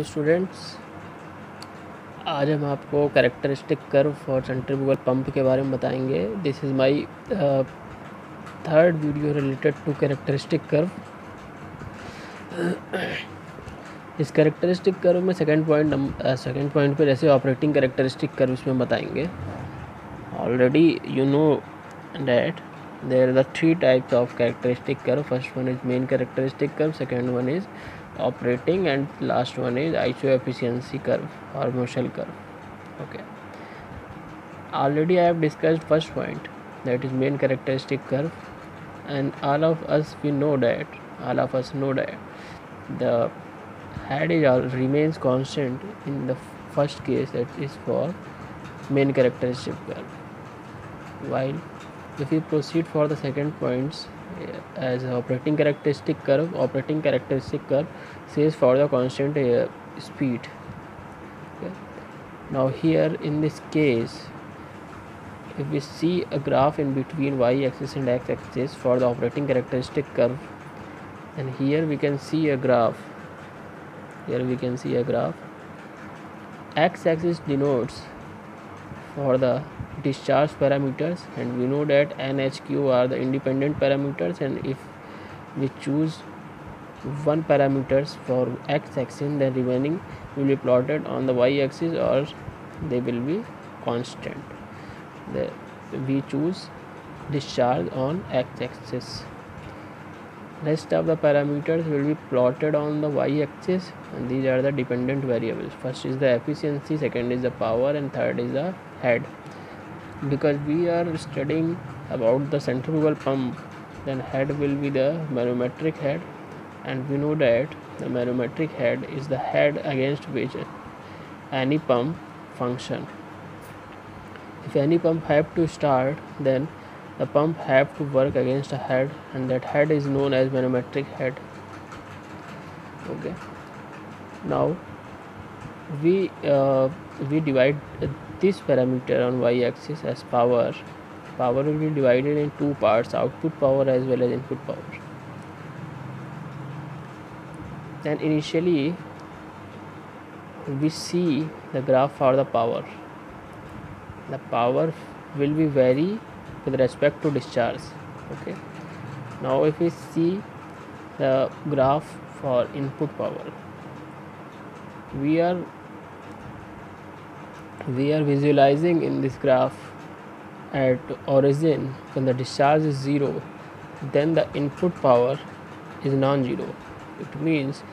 Students, आज हम आपको characteristic curve for centrifugal pump के बारे में बताएंगे। This is my third video related to characteristic curve. इस कैरेक्टरिस्टिक कर्व में सेकंड पॉइंट पे जैसे ऑपरेटिंग कैरेक्टरिस्टिक कर्व इसमें बताएंगे। Already you know that there are the three types of characteristic curve. First one is main characteristic curve, second one is operating, and last one is isoefficiency curve or Moshel curve. Okay, already I have discussed first point, that is main characteristic curve, and all of us know that the head remains constant in the first case, that is for main characteristic curve. While if we proceed for the second points as operating characteristic curve says for the constant speed. Okay. Now here in this case, if we see a graph in between y-axis and x-axis for the operating characteristic curve, and here we can see a graph. X-axis denotes for the discharge parameters, and we know that n, h, q are the independent parameters, and if we choose one parameters for x-axis, then remaining will be plotted on the y-axis or they will be constant. We choose discharge on x-axis. Rest of the parameters will be plotted on the y-axis, and these are the dependent variables. First is the efficiency, second is the power, and third is the head. Because we are studying about the centrifugal pump, then head will be the manometric head, and we know that the manometric head is the head against which any pump function. If any pump have to start, then the pump have to work against a head, and that head is known as manometric head. Okay, now we divide this parameter on y-axis as power. Power will be divided in two parts, output power as well as input power. Then initially we see the graph for the power. The power will be vary with respect to discharge. Okay, now if we see the graph for input power, we are visualizing in this graph at origin when the discharge is 0, then the input power is non-zero. It means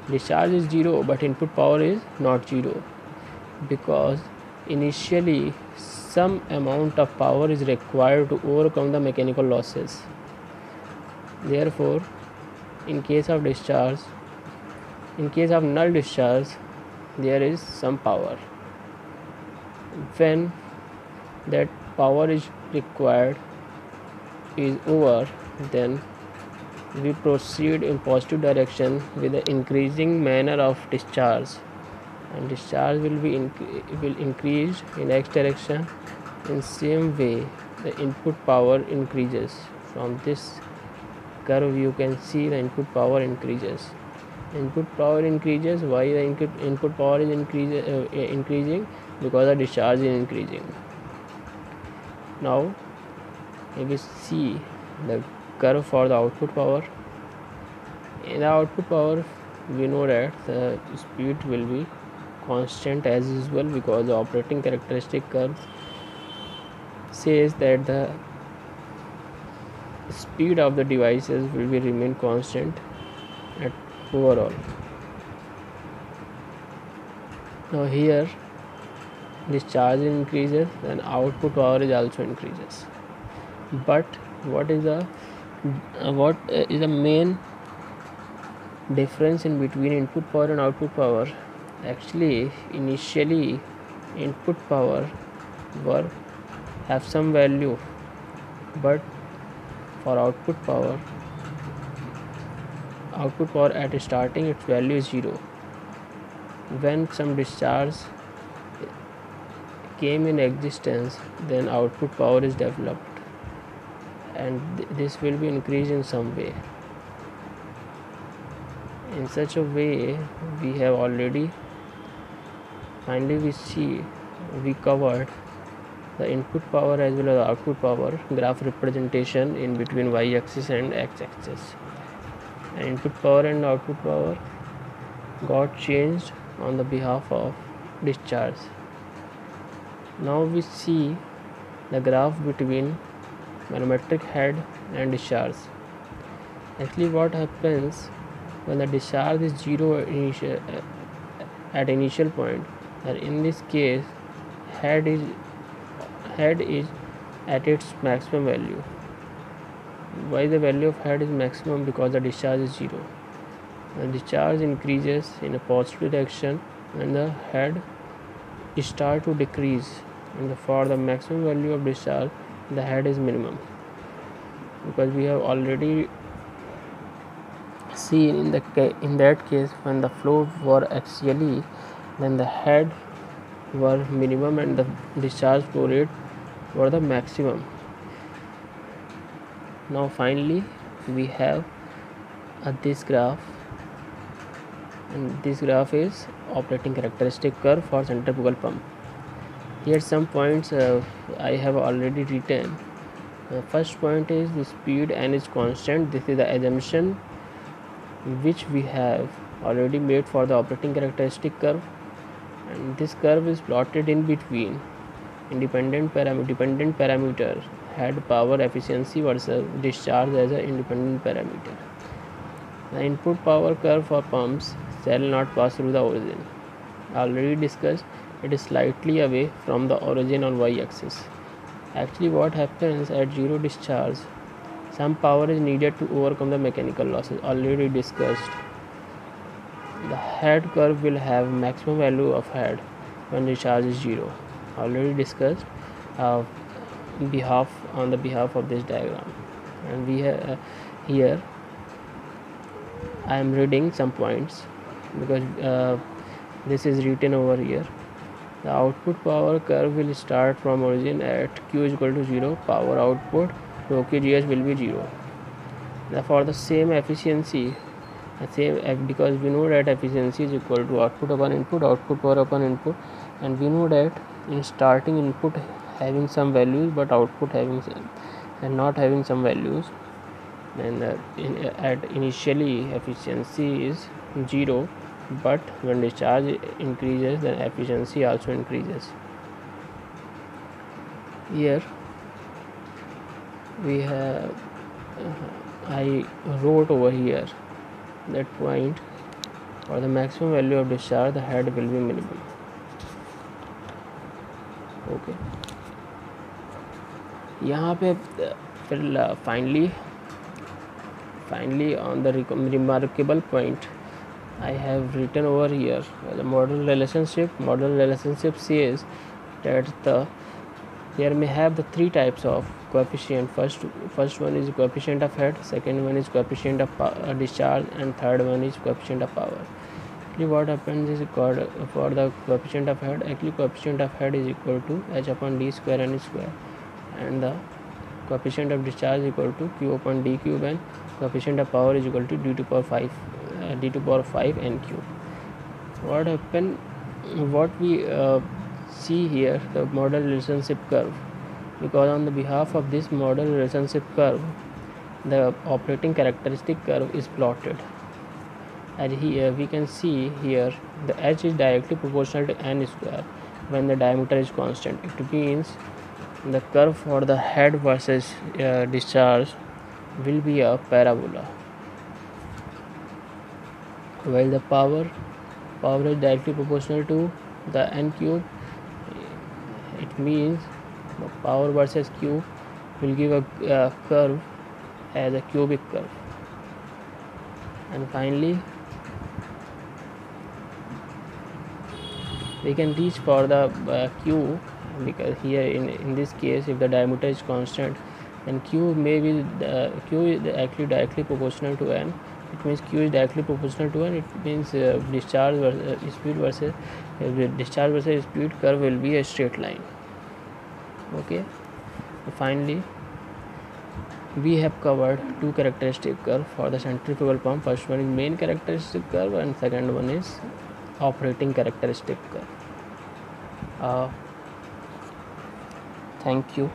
discharge is 0 but input power is not 0, because initially some amount of power is required to overcome the mechanical losses. Therefore, in case of null discharge, there is some power. When that power is required is over, then we proceed in positive direction with the increasing manner of discharge, and discharge will increase in x direction. In same way, the input power increases. From this curve you can see the input power increases. Why the input power is increasing? Because the discharge is increasing. Now if we see the curve for the output power, in the output power we know that the speed will be constant as usual, because the operating characteristic curve says that the speed of the devices will be remain constant at overall. Now here discharge increases and output power is also increases. But what is the main difference in between input power and output power? Actually, initially input power have some value, but for output power at starting its value is 0. When some discharge came in existence, then output power is developed, and this will be increased in some way. In such a way, we have already finally we covered the input power as well as output power graph representation in between y-axis and x-axis. Input power and output power got changed on the behalf of discharge. Now we see the graph between manometric head and discharge. Actually, what happens when the discharge is zero at initial point, that in this case head is at its maximum value. Why the value of head is maximum? Because the discharge is zero. The discharge increases in a positive direction when the head start to decrease, and for the maximum value of discharge the head is minimum, because we have already seen in that case when the flow were axially, then the head were minimum and the discharge flow rate were the maximum. Now finally we have this graph, and this graph is operating characteristic curve for centrifugal pump. Here some points I have already written. The first point is the speed n is constant. This is the assumption which we have already made for the operating characteristic curve, and this curve is plotted in between dependent parameter head power efficiency versus discharge as an independent parameter. The input power curve for pumps shall not pass through the origin. Already discussed, it is slightly away from the origin on y-axis. Actually, what happens at zero discharge, some power is needed to overcome the mechanical losses. Already discussed, the head curve will have maximum value of head when discharge is zero. Already discussed on the behalf of this diagram, and we have here I am reading some points because this is written over here. The output power curve will start from origin at q is equal to 0. Power output rho kgh will be 0. For the same efficiency, because we know that efficiency is equal to output upon input, output power upon input, and we know that in starting input having some values but output having some, and not having some values, and at initially efficiency is 0, but when discharge increases then efficiency also increases. Here we have I wrote over here that point for the maximum value of discharge the head will be minimum. Okay, यहाँ पे फिर finally on the remarkable point I have written over here the model relationship. Model relationship says that there may have the three types of coefficient. First one is coefficient of head, second one is coefficient of discharge, and third one is coefficient of power. Actually what happens is for the coefficient of head, actually coefficient of head is equal to h upon d square n square, and the coefficient of discharge is equal to q upon d cube, and coefficient of power is equal to d to power 5 n cube. What happened? What we see here, the model relationship curve, because on the behalf of this model relationship curve the operating characteristic curve is plotted, and here we can see here the h is directly proportional to n square when the diameter is constant. It means the curve for the head versus discharge will be a parabola, while the power is directly proportional to the n cube. It means the power versus cube will give a curve as a cubic curve. And finally we can reach for the q, because here in this case if the diameter is constant then q may be q is actually directly proportional to n. It means q is directly proportional to n. It means discharge versus speed versus discharge versus speed curve will be a straight line. Okay, finally we have covered two characteristic curve for the centrifugal pump. First one is main characteristic curve and second one is operating characteristic curve. Thank you.